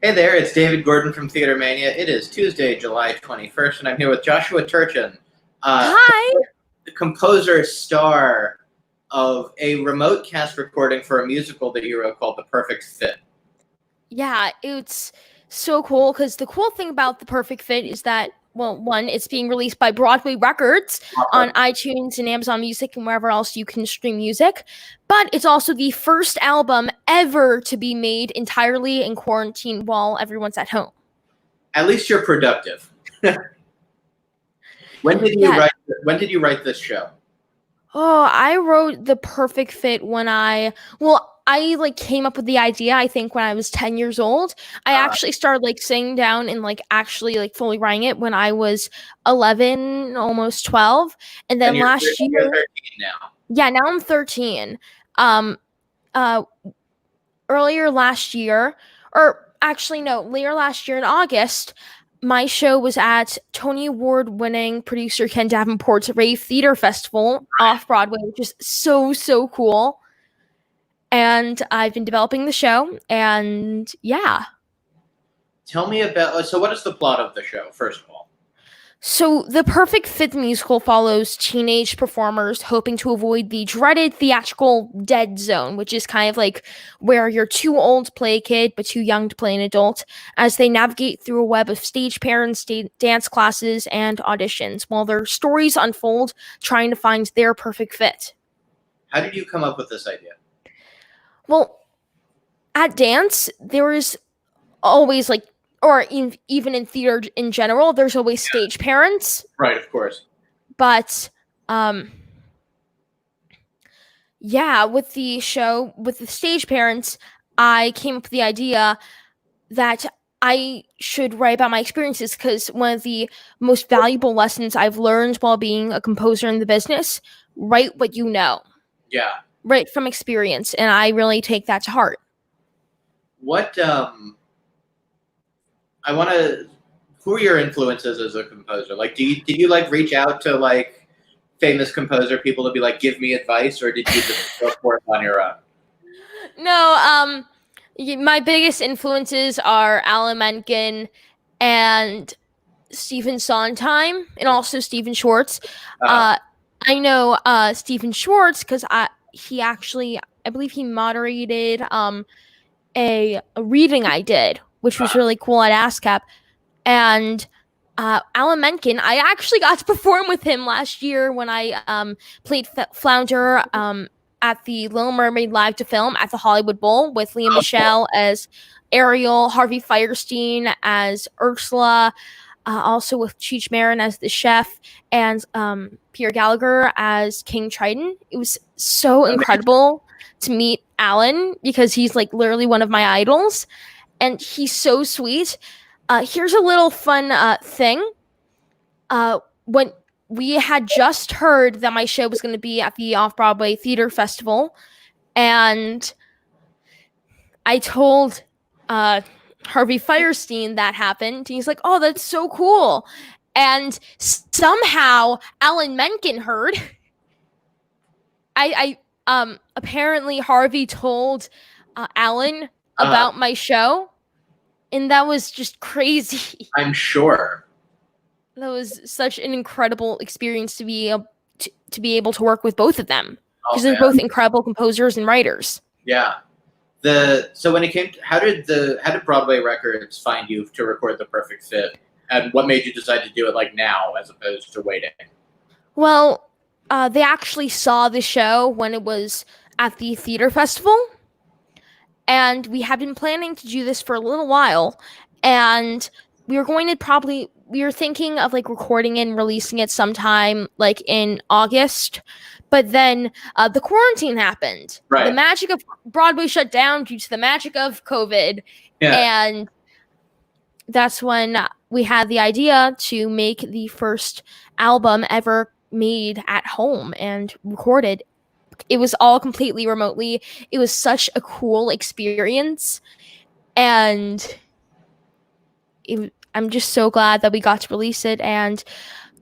Hey there, it's David Gordon from TheaterMania. It is Tuesday, July 21st, and I'm here with Joshua Turchin, Hi! the composer star of a remote cast recording for a musical that you wrote called The Perfect Fit. Yeah, it's so cool, because the cool thing about The Perfect Fit is that, well, one, it's being released by Broadway Records on iTunes and Amazon Music and wherever else you can stream music, but it's also the first album ever to be made entirely in quarantine while everyone's at home. At least you're productive. When did you write this show? Oh, I wrote The Perfect Fit when I came up with the idea, I think, when I was 10 years old. I actually started sitting down and actually fully writing it when I was 11, almost 12. And then you're 13 now. Yeah, now I'm 13. Later last year in August, my show was at Tony Award-winning producer Ken Davenport's Rave Theater Festival off-Broadway, which is so, so cool. And I've been developing the show, and yeah. Tell me about, so what is the plot of the show, first of all? So The Perfect Fit musical follows teenage performers hoping to avoid the dreaded theatrical dead zone, which is kind of like where you're too old to play a kid but too young to play an adult, as they navigate through a web of stage parents, dance classes, and auditions, while their stories unfold trying to find their perfect fit. How did you come up with this idea? Well, at dance, there is always even in theater in general, there's always stage parents. Right, of course. But, with the show, with the stage parents, I came up with the idea that I should write about my experiences, because one of the most valuable lessons I've learned while being a composer in the business, write what you know. Yeah. Write from experience, and I really take that to heart. Who are your influences as a composer? Did you reach out to famous composer people to be give me advice, or did you just go for it on your own? No, my biggest influences are Alan Menken and Stephen Sondheim, and also Stephen Schwartz. I know Stephen Schwartz because I believe he moderated a reading I did, which was really cool at ASCAP. And Alan Menken, I actually got to perform with him last year when I played Flounder at the Little Mermaid Live to Film at the Hollywood Bowl with Liam Michelle as Ariel, Harvey Fierstein as Ursula, also with Cheech Marin as the chef, and Peter Gallagher as King Triton. It was so incredible to meet Alan, because he's literally one of my idols, and he's so sweet. Here's a little fun thing. When we had just heard that my show was going to be at the Off-Broadway Theater Festival, and I told Harvey Fierstein that happened. He's like, "Oh, that's so cool." And somehow Alan Menken heard. Apparently Harvey told Alan about my show, and that was just crazy. I'm sure. That was such an incredible experience to be able to work with both of them, because they're both incredible composers and writers. Yeah. So when it came to, how did Broadway Records find you to record The Perfect Fit, and what made you decide to do it now as opposed to waiting? Well, they actually saw the show when it was at the theater festival, and we had been planning to do this for a little while, and we were thinking of recording and releasing it sometime in August, but then the quarantine happened. Right. The magic of Broadway shut down due to the magic of COVID. Yeah. And that's when we had the idea to make the first album ever made at home and recorded. It was all completely remotely. It was such a cool experience, and I'm just so glad that we got to release it and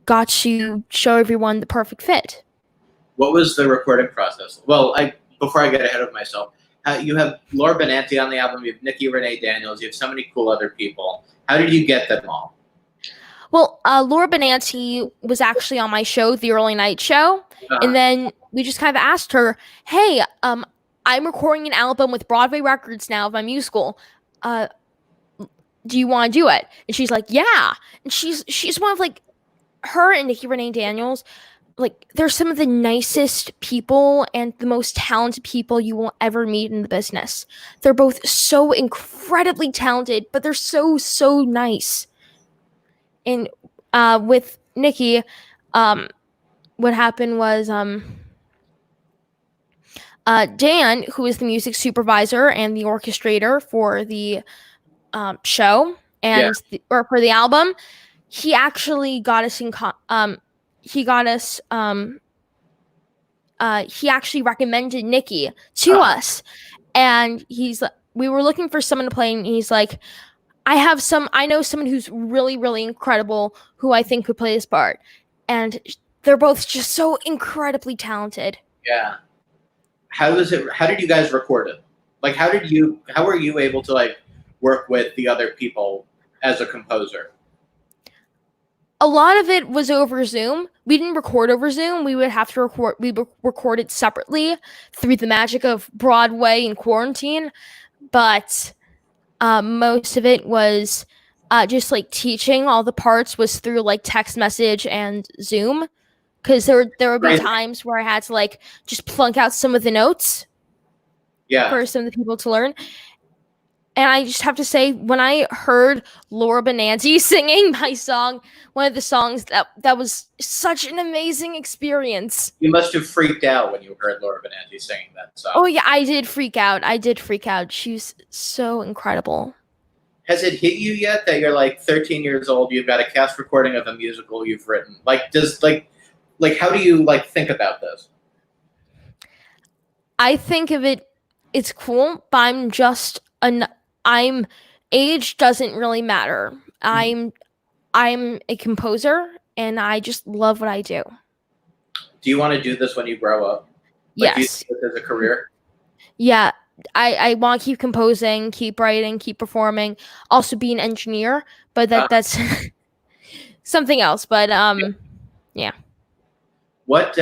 got to show everyone The Perfect Fit. What was the recording process? Well, before I get ahead of myself, You have Laura Benanti on the album. You have Nikki Renee Daniels. You have so many cool other people. How did you get them all? Well, Laura Benanti was actually on my show, The Early Night Show, and then we just kind of asked her, "Hey, I'm recording an album with Broadway Records now of my musical. Do you want to do it?" And she's like, "Yeah." And she's one of like her and Nikki Renee Daniels. Like, they're some of the nicest people and the most talented people you will ever meet in the business. They're both so incredibly talented, but they're so nice. And with Nikki, what happened was Dan, who is the music supervisor and the orchestrator for the show and or for the album, he actually got us he actually recommended Nikki to us, and we were looking for someone to play, and he's like, I know someone who's really incredible who I think could play this part. And they're both just so incredibly talented. Yeah. How did you guys record it? Like, how were you able to like work with the other people as a composer? A lot of it was over Zoom. We didn't record over Zoom. We would have to record it separately through the magic of Broadway and quarantine. But most of it was just like teaching all the parts was through like text message and Zoom, because there would be times where I had to like just plunk out some of the notes for some of the people to learn. And I just have to say, when I heard Laura Benanti singing my song, one of the songs, that was such an amazing experience. You must have freaked out when you heard Laura Benanti singing that song. Oh yeah, I did freak out. She was so incredible. Has it hit you yet that you're like 13 years old, you've got a cast recording of a musical you've written? Like, how do you like think about this? I think of it's cool, but age doesn't really matter. I'm a composer, and I just love what I do. Do you want to do this when you grow up? Like, yes. Do you see this as a career? Yeah, I want to keep composing, keep writing, keep performing. Also be an engineer, but that's something else. But yeah. What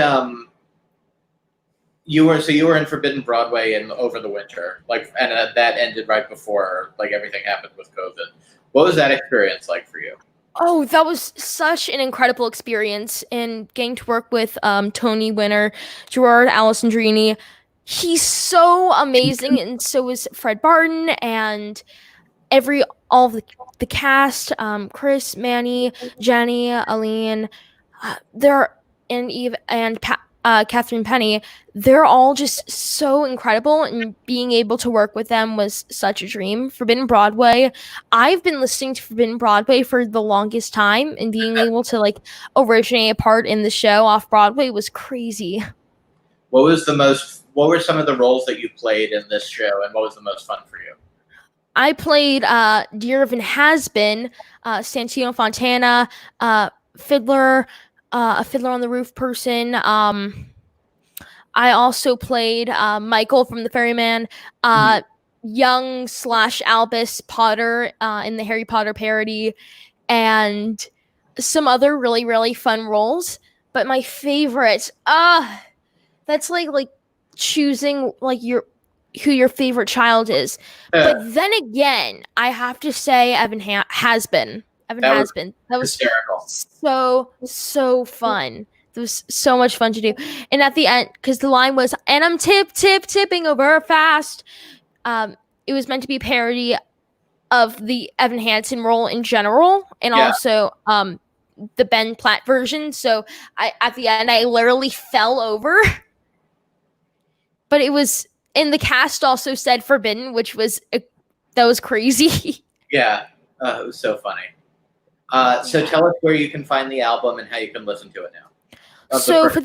you were in Forbidden Broadway over the winter, like, and that ended right before like everything happened with COVID. What was that experience like for you? Oh, that was such an incredible experience, and getting to work with Tony winner Gerard Alessandrini. He's so amazing, and so is Fred Barton and all of the cast, Chris, Manny, Jenny, Aline, Eve and Catherine Penny. They're all just so incredible, and being able to work with them was such a dream. Forbidden Broadway, I've been listening to Forbidden Broadway for the longest time, and being able to like originate a part in the show off Broadway was crazy. What were some of the roles that you played in this show, and what was the most fun for you? I played Dear Evan Has-Been, Santino Fontana, Fiddler, a Fiddler on the Roof person. I also played Michael from The Ferryman, young / Albus Potter in the Harry Potter parody, and some other really fun roles. But my favorite, that's like choosing like who your favorite child is. But then again, I have to say Evan Has-Been. That was hysterical. So fun. It was so much fun to do. And at the end, because the line was, "And I'm tipping over fast." It was meant to be a parody of the Evan Hansen role in general, and also the Ben Platt version. So at the end, I literally fell over. But it was, and the cast also said forbidden, which was that was crazy. Yeah, it was so funny. So tell us where you can find the album and how you can listen to it now. For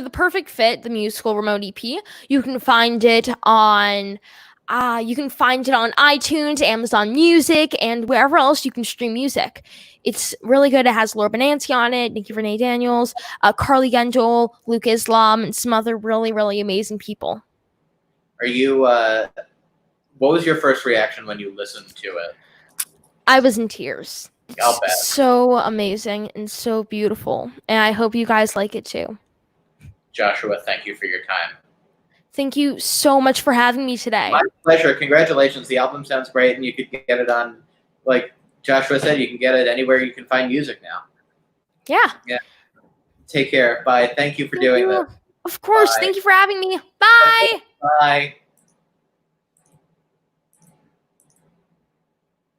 the Perfect Fit, the musical remote EP, you can find it on iTunes, Amazon Music, and wherever else you can stream music. It's really good. It has Laura Benanti on it, Nikki Renee Daniels, Carly Gendel, Luke Islam, and some other really amazing people. Are you? What was your first reaction when you listened to it? I was in tears. I'll It's bet. so amazing and so beautiful, and I hope you guys like it too. Joshua, thank you for your time. Thank you so much for having me today. My pleasure. Congratulations. The album sounds great, and you could get it on, like Joshua said, you can get it anywhere you can find music now. Yeah. Take care. Bye. Thank you for doing this. Of course. Bye. Thank you for having me. Bye. Bye.